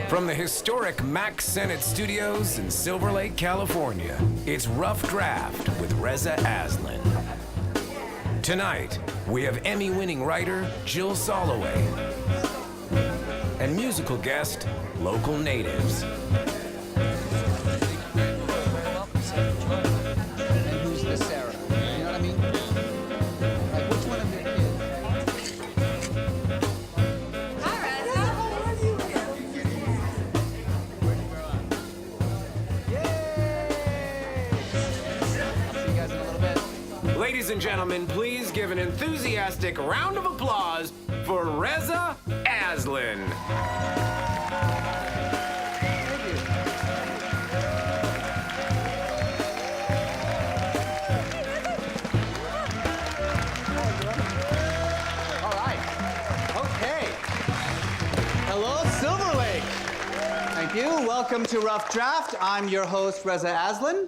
From the historic Mac Sennett Studios in Silver Lake, California, it's Rough Draft with Reza Aslan. Tonight, we have Emmy-winning writer Jill Soloway and musical guest, Local Natives. Ladies and gentlemen, please give an enthusiastic round of applause for Reza Aslan. Thank you. All right. Okay. Hello, Silver Lake. Thank you. Welcome to Rough Draft. I'm your host, Reza Aslan.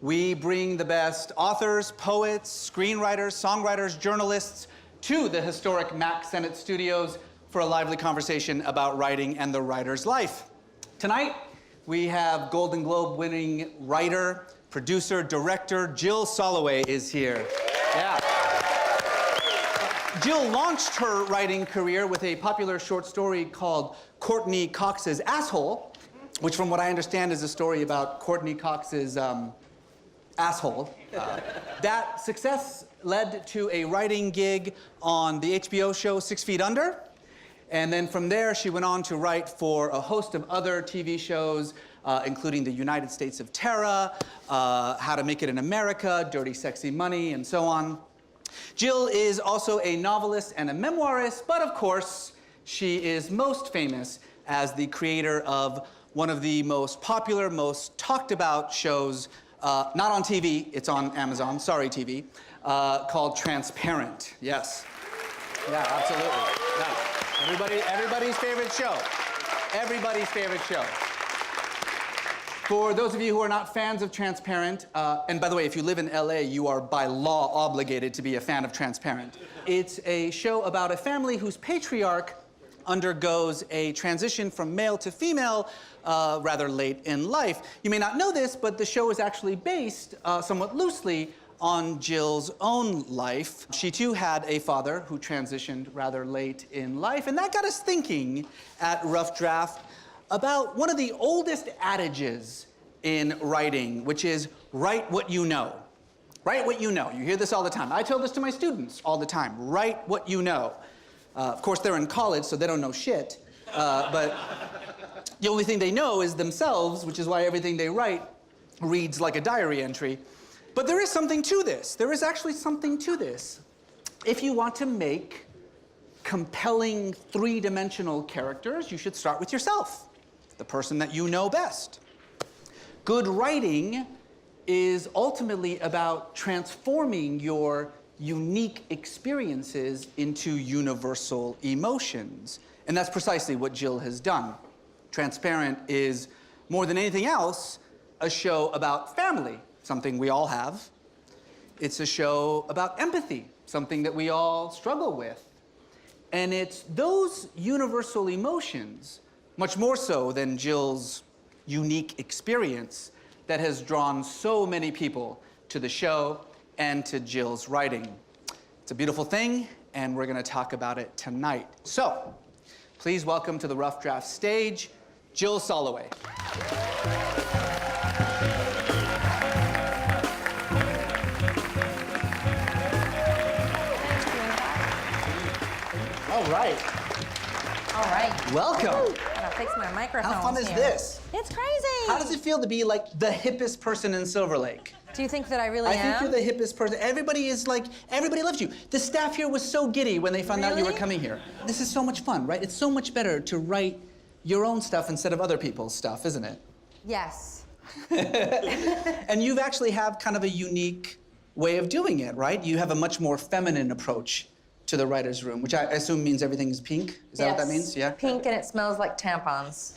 We bring the best authors, poets, screenwriters, songwriters, journalists to the historic Mac Sennett Studios for a lively conversation about writing and the writer's life. Tonight, we have Golden Globe-winning writer, producer, director, Jill Soloway is here. Yeah. Jill launched her writing career with a popular short story called Courtney Cox's Asshole, which from what I understand is a story about Courtney Cox's, asshole. That success led to a writing gig on the HBO show 6 Feet Under. And then from there, she went on to write for a host of other TV shows, including The United States of Terra, How to Make It in America, Dirty Sexy Money, and so on. Jill is also a novelist and a memoirist, but of course, she is most famous as the creator of one of the most popular, most talked about shows, not on TV, it's on Amazon, sorry TV, called Transparent. Yes. Yeah, absolutely. Yeah. Everybody's favorite show. Everybody's favorite show. For those of you who are not fans of Transparent, and by the way, if you live in LA, you are by law obligated to be a fan of Transparent. It's a show about a family whose patriarch undergoes a transition from male to female rather late in life. You may not know this, but the show is actually based somewhat loosely on Jill's own life. She too had a father who transitioned rather late in life, and that got us thinking at Rough Draft about one of the oldest adages in writing, which is write what you know. Write what you know. You hear this all the time. I tell this to my students all the time. Write what you know. Of course, they're in college, so they don't know shit. But the only thing they know is themselves, which is why everything they write reads like a diary entry. But there is something to this. There is actually something to this. If you want to make compelling three-dimensional characters, you should start with yourself, the person that you know best. Good writing is ultimately about transforming your unique experiences into universal emotions. And that's precisely what Jill has done. Transparent is, more than anything else, a show about family, something we all have. It's a show about empathy, something that we all struggle with. And it's those universal emotions, much more so than Jill's unique experience, that has drawn so many people to the show and to Jill's writing. It's a beautiful thing, and we're gonna talk about it tonight. So, please welcome to the Rough Draft stage, Jill Soloway. All right. All right. Welcome. I'm gonna fix my microphone. How fun is this? It's crazy. How does it feel to be like the hippest person in Silver Lake? Do you think that I really am? I think you're the hippest person. Everybody is like, everybody loves you. The staff here was so giddy when they found out you were coming here. This is so much fun, right? It's so much better to write your own stuff instead of other people's stuff, isn't it? Yes. And you've actually have kind of a unique way of doing it, right? You have a much more feminine approach to the writer's room, which I assume means everything is pink. Is that what that means? Yeah? Pink and it smells like tampons.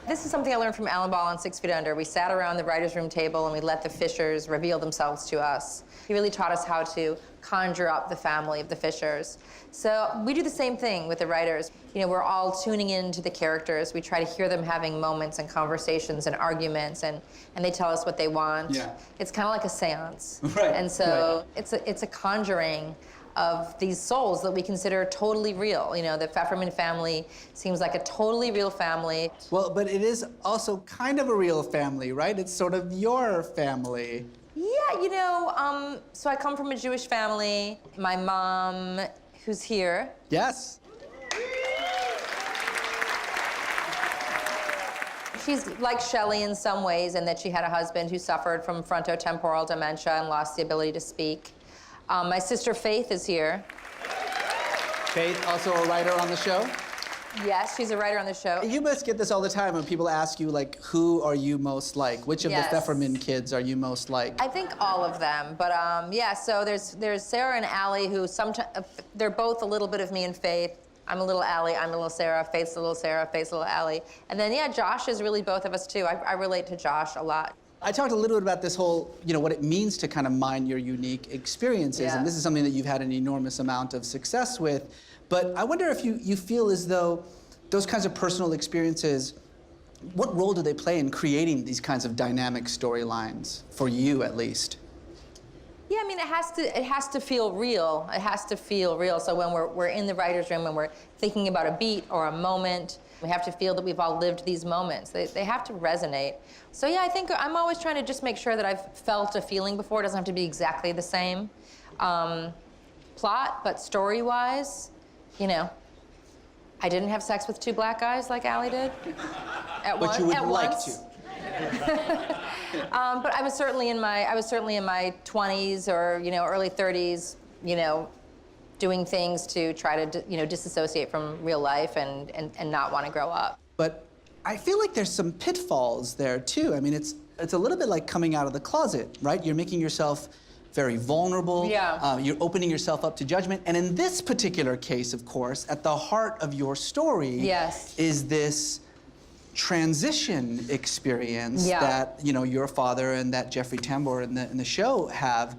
This is something I learned from Alan Ball on 6 Feet Under. We sat around the writer's room table and we let the Fishers reveal themselves to us. He really taught us how to conjure up the family of the Fishers. So we do the same thing with the writers. You know, we're all tuning into the characters. We try to hear them having moments and conversations and arguments, and they tell us what they want. Yeah. It's kind of like a seance. Right. And so it's a conjuring of these souls that we consider totally real. You know, the Pfefferman family seems like a totally real family. Well, but it is also kind of a real family, right? It's sort of your family. Yeah, you know, so I come from a Jewish family. My mom, who's here. Yes. She's like Shelley in some ways, in that she had a husband who suffered from frontotemporal dementia and lost the ability to speak. My sister Faith is here. Faith, also a writer on the show. Yes, she's a writer on the show. You must get this all the time when people ask you, like, who are you most like? Which of Yes. the Pfefferman kids are you most like? I think all of them, but yeah. So there's Sarah and Allie, who sometimes they're both a little bit of me and Faith. I'm a little Allie, I'm a little Sarah. Faith's a little Sarah, Faith's a little Allie. And then yeah, Josh is really both of us too. I relate to Josh a lot. I talked a little bit about this whole, you know, what it means to kind of mine your unique experiences, Yeah. and this is something that you've had an enormous amount of success with. But I wonder if you feel as though those kinds of personal experiences, what role do they play in creating these kinds of dynamic storylines, for you at least? Yeah, I mean, it has to feel real. It has to feel real. So when we're in the writer's room and we're thinking about a beat or a moment, we have to feel that we've all lived these moments. They have to resonate. So yeah, I think I'm always trying to just make sure that I've felt a feeling before. It doesn't have to be exactly the same plot, but story-wise, you know, I didn't have sex with 2 black guys like Allie did. But you would like once. to. But I was certainly in my 20s or, you know, early 30s, you know, doing things to try to, you know, disassociate from real life and not want to grow up. But I feel like there's some pitfalls there too. I mean, it's a little bit like coming out of the closet, right? You're making yourself very vulnerable. Yeah. You're opening yourself up to judgment. And in this particular case, of course, at the heart of your story Yes. is this transition experience Yeah. that, you know, your father and that Jeffrey Tambor in the show have.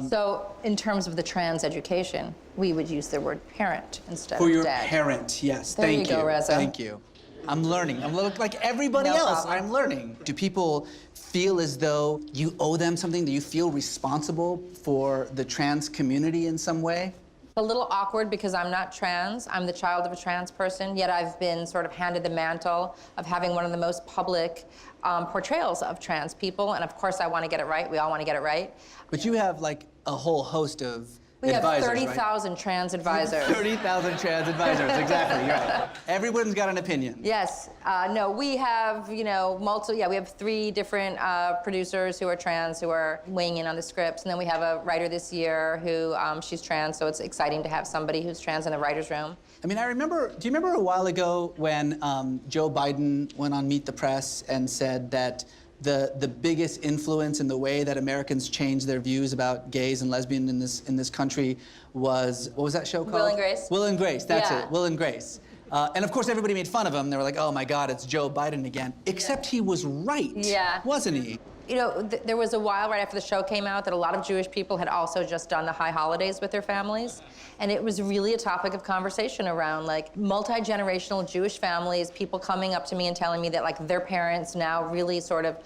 So in terms of the trans education, we would use the word parent instead For of your dad. parent, yes. There Thank you go, Reza. Thank you. I'm learning. I'm like everybody No else. problem. I'm learning. Do people feel as though you owe them something? Do you feel responsible for the trans community in some way? A little awkward because I'm not trans. I'm the child of a trans person, yet I've been sort of handed the mantle of having one of the most public portrayals of trans people. And of course, I want to get it right. We all want to get it right. But you have like a whole host of We have advisors, 30,000 trans advisors. 30,000 trans advisors, exactly, you're right. Everyone's got an opinion. Yes. No, we have, you know, we have 3 different producers who are trans who are weighing in on the scripts. And then we have a writer this year who, she's trans, so it's exciting to have somebody who's trans in the writer's room. I mean, do you remember a while ago when Joe Biden went on Meet the Press and said that the biggest influence in the way that Americans change their views about gays and lesbians in this country was, what was that show called? Will and Grace. Will and Grace, that's Yeah. it, Will and Grace. And of course, everybody made fun of him. They were like, oh my God, it's Joe Biden again. Except he was right, Yeah. wasn't he? You know, there was a while right after the show came out that a lot of Jewish people had also just done the high holidays with their families. And it was really a topic of conversation around, like, multi-generational Jewish families, people coming up to me and telling me that, like, their parents now really sort of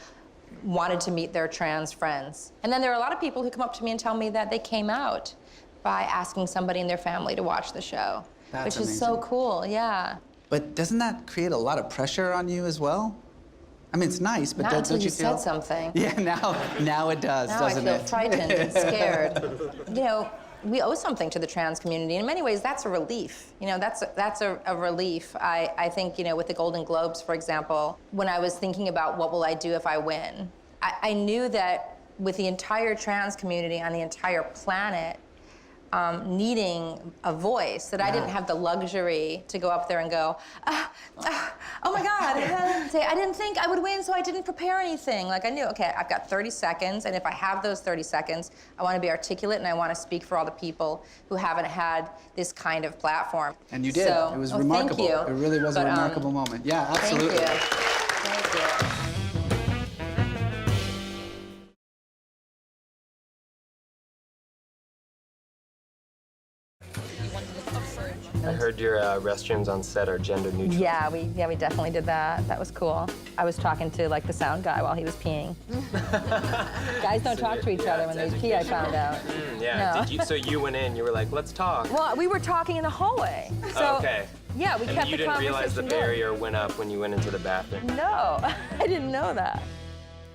wanted to meet their trans friends. And then there are a lot of people who come up to me and tell me that they came out by asking somebody in their family to watch the show. That's which is so amazing. cool, yeah. But doesn't that create a lot of pressure on you as well? I mean, it's nice, but Not don't until you you feel... said something. Yeah, now it does, Now I doesn't feel it? frightened and scared. You know, we owe something to the trans community. In many ways, that's a relief. You know, that's a relief. I think, you know, with the Golden Globes, for example, when I was thinking about what will I do if I win, I knew that with the entire trans community on the entire planet needing a voice, that I didn't have the luxury to go up there and go, oh my God, say, I didn't think I would win, so I didn't prepare anything. Like, I knew, okay, I've got 30 seconds, and if I have those 30 seconds, I want to be articulate and I want to speak for all the people who haven't had this kind of platform. And you did. So, It was well, remarkable. Thank you. It really was a But, remarkable moment. Yeah, absolutely. Thank you. Thank you. I heard your restrooms on set are gender neutral. Yeah, we definitely did that. That was cool. I was talking to like the sound guy while he was peeing. Guys don't talk to each other when they pee, I found out. Yeah. No. So you went in, you were like, let's talk. Well, we were talking in the hallway. So, Okay. Yeah, we kept you the didn't realize the conversation going. barrier went up when you went into the bathroom? No, I didn't know that.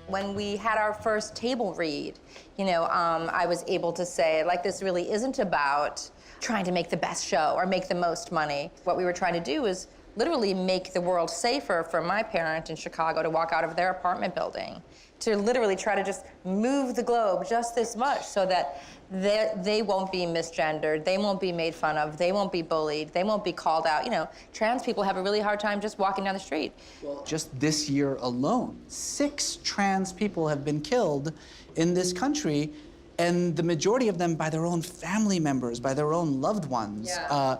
When we had our first table read, I was able to say, like, this really isn't about trying to make the best show or make the most money. What we were trying to do is literally make the world safer for my parent in Chicago to walk out of their apartment building, to literally try to just move the globe just this much so that they won't be misgendered, they won't be made fun of, they won't be bullied, they won't be called out. Trans people have a really hard time just walking down the street. Well, just this year alone, 6 trans people have been killed in this country, and the majority of them by their own family members, by their own loved ones. Yeah.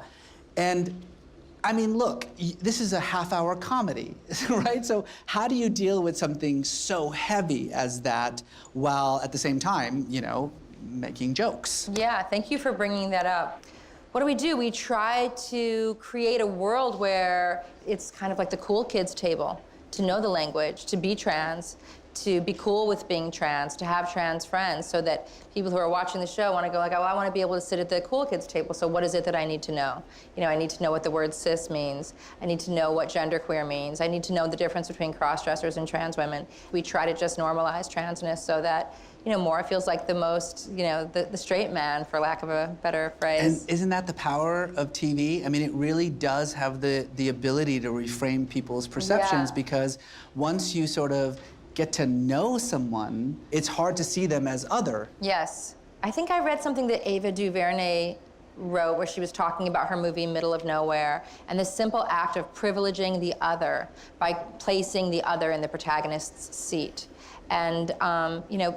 And I mean, look, this is a half-hour comedy, right? So how do you deal with something so heavy as that while at the same time, making jokes? Yeah, thank you for bringing that up. What do? We try to create a world where it's kind of like the cool kids table, to know the language, to be trans, to be cool with being trans, to have trans friends, so that people who are watching the show want to go like, oh, I want to be able to sit at the cool kids table, so what is it that I need to know? I need to know what the word cis means. I need to know what genderqueer means. I need to know the difference between cross-dressers and trans women. We try to just normalize transness so that, Maura feels like the most, the straight man, for lack of a better phrase. And isn't that the power of TV? I mean, it really does have the ability to reframe people's perceptions, because once you sort of get to know someone, it's hard to see them as other. Yes. I think I read something that Ava DuVernay wrote where she was talking about her movie Middle of Nowhere and the simple act of privileging the other by placing the other in the protagonist's seat. And,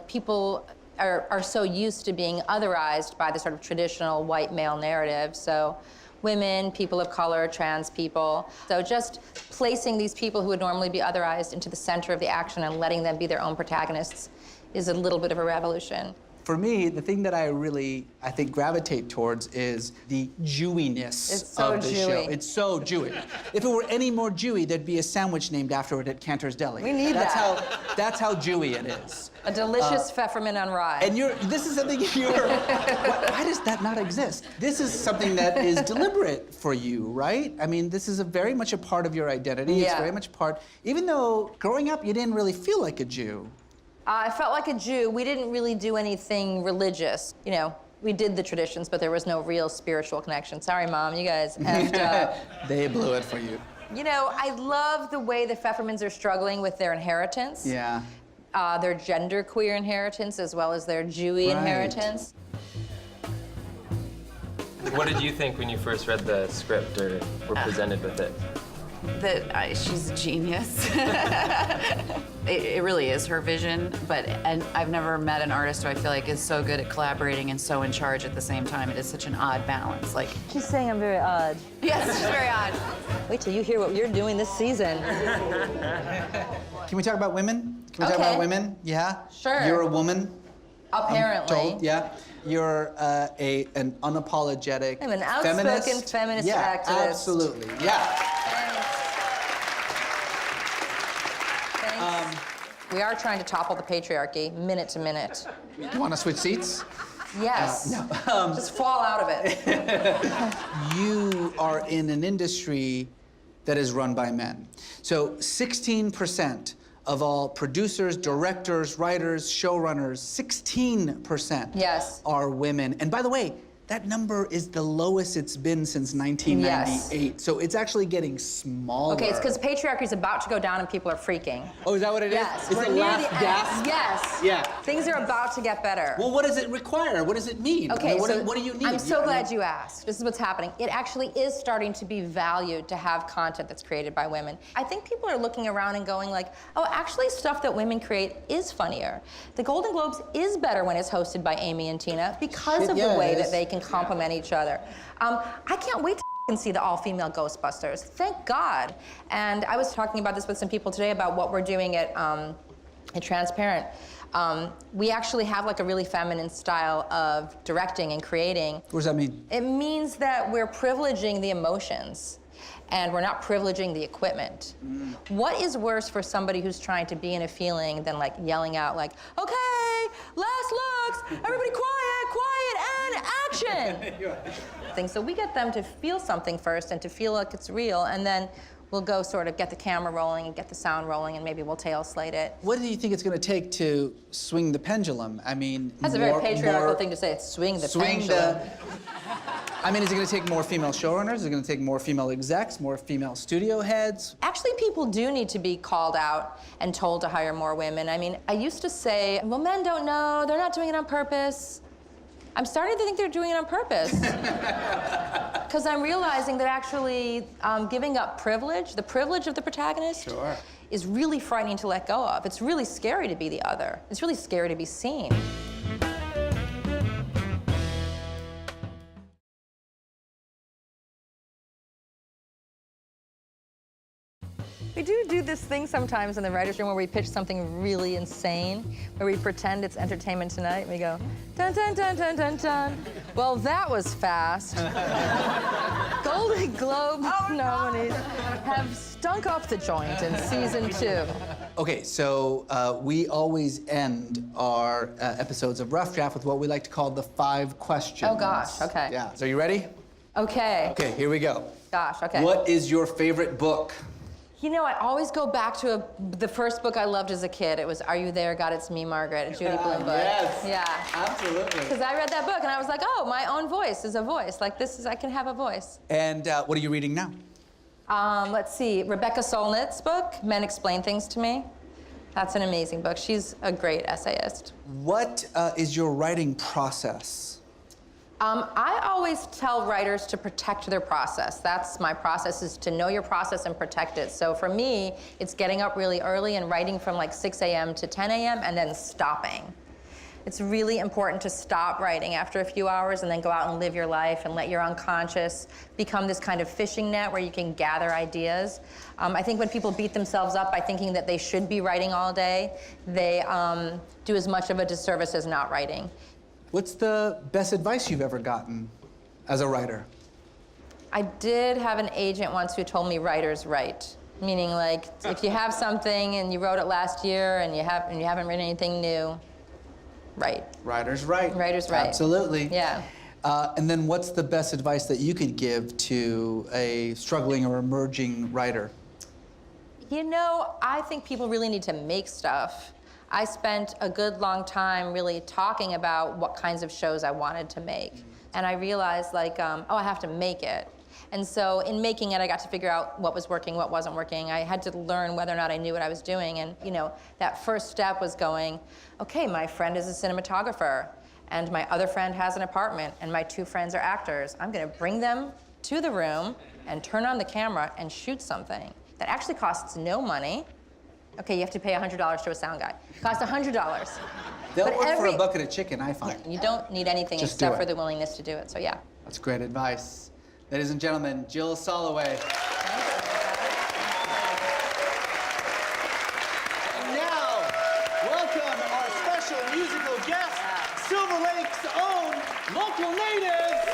people are so used to being otherized by the sort of traditional white male narrative. So women, people of color, trans people. So just placing these people who would normally be otherized into the center of the action and letting them be their own protagonists is a little bit of a revolution. For me, the thing that I think, gravitate towards is the Jewiness of the show. It's so Jewy. If it were any more Jewy, there'd be a sandwich named after it at Cantor's Deli. We need that. That's how Jewy it is. A delicious pfeffermint on rye. And this is something why does that not exist? This is something that is deliberate for you, right? I mean, this is very much a part of your identity. Yeah. It's very much a part, even though growing up, you didn't really feel like a Jew. I felt like a Jew. We didn't really do anything religious. We did the traditions, but there was no real spiritual connection. Sorry, Mom, you guys effed up. They blew it for you. I love the way the Pfeffermans are struggling with their inheritance. Yeah. Their genderqueer inheritance as well as their Jewy inheritance. What did you think when you first read the script or were presented with it? That she's a genius. It really is her vision, and I've never met an artist who I feel like is so good at collaborating and so in charge at the same time. It is such an odd balance. She's saying I'm very odd. Yes, she's very odd. Wait till you hear what you're doing this season. Can we talk about women? Can we talk about women? Yeah? Sure. You're a woman? Apparently. I'm told, yeah. You're an unapologetic I'm an outspoken feminist activist. Absolutely, yeah. Thanks. We are trying to topple the patriarchy minute to minute. You want to switch seats? Yes. No. Just fall out of it. You are in an industry that is run by men. So 16% of all producers, directors, writers, showrunners, 16% are women. And by the way, that number is the lowest it's been since 1998. Yes. So it's actually getting smaller. Okay, it's because patriarchy is about to go down and people are freaking. Oh, is that what it is? Yes. Is We're the near last the end. gasp? Yes. Yeah. Things are about to get better. Well, what does it require? What does it mean? Okay, what do you need? I'm so glad you asked. This is what's happening. It actually is starting to be valued to have content that's created by women. I think people are looking around and going like, oh, actually stuff that women create is funnier. The Golden Globes is better when it's hosted by Amy and Tina because of the way that they can complement each other. I can't wait to see the all-female Ghostbusters. Thank God. And I was talking about this with some people today about what we're doing at Transparent. We actually have like a really feminine style of directing and creating. What does that mean? It means that we're privileging the emotions and we're not privileging the equipment. What is worse for somebody who's trying to be in a feeling than like yelling out like, okay, last looks, everybody quiet, and action. Things. So we get them to feel something first and to feel like it's real, and then we'll go sort of get the camera rolling and get the sound rolling, and maybe we'll tail slate it. What do you think it's going to take to swing the pendulum? I mean, That's a very patriarchal thing to say. It's swing the pendulum. I mean, is it going to take more female showrunners? Is it going to take more female execs, more female studio heads? Actually, people do need to be called out and told to hire more women. I mean, I used to say, well, men don't know. They're not doing it on purpose. I'm starting to think they're doing it on purpose. Because I'm realizing that actually giving up privilege, the privilege of the protagonist, Sure. is really frightening to let go of. It's really scary to be the other. It's really scary to be seen. We do this thing sometimes in the writer's room where we pitch something really insane, where we pretend it's Entertainment Tonight, and we go, dun, dun, dun, dun, dun, dun. Well, that was fast. Golden Globe nominees have stunk up the joint in season 2. Okay, so we always end our episodes of Rough Draft with what we like to call the 5 questions. Oh, gosh, okay. Yeah, so are you ready? Okay. Okay, here we go. Gosh, okay. What is your favorite book? You know, I always go back to the first book I loved as a kid. It was Are You There, God, It's Me, Margaret, a Judy Blume book. Yes. Yeah. Absolutely. Because I read that book and I was like, oh, my own voice is a voice. Like I can have a voice. And what are you reading now? Let's see, Rebecca Solnit's book, Men Explain Things to Me. That's an amazing book. She's a great essayist. What is your writing process? I always tell writers to protect their process. That's my process, is to know your process and protect it. So for me, it's getting up really early and writing from like 6 a.m. to 10 a.m. and then stopping. It's really important to stop writing after a few hours and then go out and live your life and let your unconscious become this kind of fishing net where you can gather ideas. I think when people beat themselves up by thinking that they should be writing all day, they do as much of a disservice as not writing. What's the best advice you've ever gotten as a writer? I did have an agent once who told me writers write. Meaning, like, if you have something and you wrote it last year and you haven't written anything new, write. Writers write. Writers write. Absolutely. Yeah. And then what's the best advice that you could give to a struggling or emerging writer? You know, I think people really need to make stuff. I spent a good long time really talking about what kinds of shows I wanted to make. And I realized, like, oh, I have to make it. And so in making it, I got to figure out what was working, what wasn't working. I had to learn whether or not I knew what I was doing. And, you know, that first step was going, okay, my friend is a cinematographer, and my other friend has an apartment, and my 2 friends are actors. I'm gonna bring them to the room and turn on the camera and shoot something that actually costs no money. Okay, you have to pay $100 to a sound guy. It costs $100. They'll But work for a bucket of chicken, I find. You don't need anything Just do except it. for the willingness to do it, so yeah. That's great advice. Ladies and gentlemen, Jill Soloway. And now, welcome our special musical guest, Silver Lake's own local natives.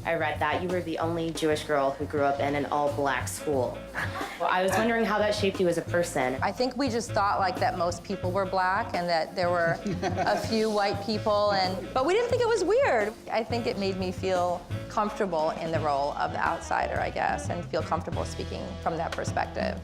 I read that you were the only Jewish girl who grew up in an all-black school. Well, I was wondering how that shaped you as a person. I think we just thought like that most people were black and that there were a few white people, but we didn't think it was weird. I think it made me feel comfortable in the role of the outsider, I guess, and feel comfortable speaking from that perspective.